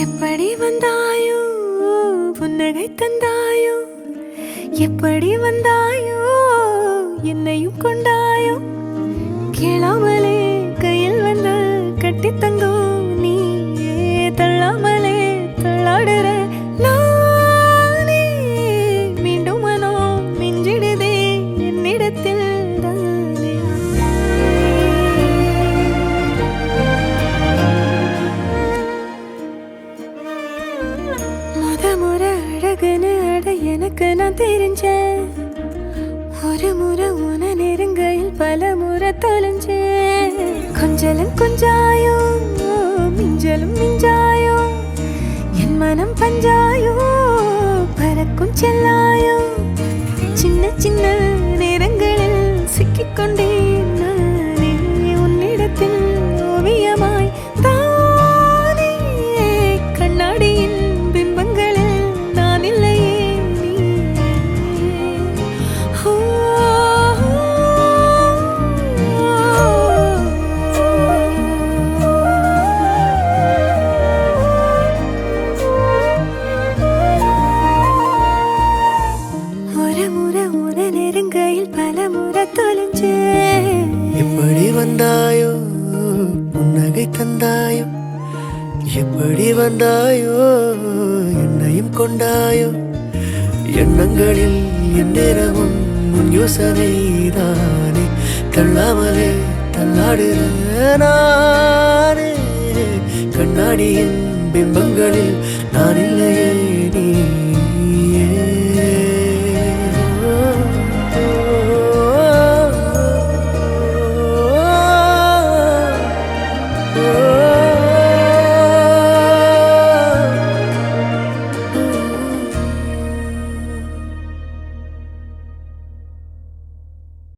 எப்படி வந்தாயோ புன்னகை தந்தாயோ, எப்படி வந்தாயோ என்னையும் கொண்டாயோ, கேளாமலே கையில் வந்த கட்டி தங்கோ நீ தள்ளாமலே தள்ளாடுற நானே, மீண்டும் மனோ மிஞ்சிடுதே என்னிடத்தில் தானே. முறை அழகுன்னு அட எனக்கு நான் தெரிஞ்சேன், ஒரு முறை உன நெருங்கையில் பல முறை தொலைஞ்சேன். கொஞ்சலும் கொஞ்சாயோ மிஞ்சலும் மிஞ்சாயோ, என் மனம் பஞ்சாயோ பறக்கும் செல்லாயோ, சின்ன சின்ன நேரங்களில் சிக்கிக்கொண்டேன் நானே உன்னிடத்தில் ஓவியமாய் தானே. கண்ணாடியின் பிம்பங்களில் நான் இல்லையே நீ. ஒரு முறை உன நெருங்கையில் பல முறை தொலைஞ்சேன். எப்படி வந்தாயோ புன்னகை தந்தாயோ, எப்படி வந்தாயோ என்னையும் கொண்டாயோ, எண்ணங்களில் எந்நேரமும் உன் யோசனை தானே, தள்ளாமலே தள்ளாடுற நானே, கண்ணாடியின் பிம்பங்களில் நான் இல்லையே நீ.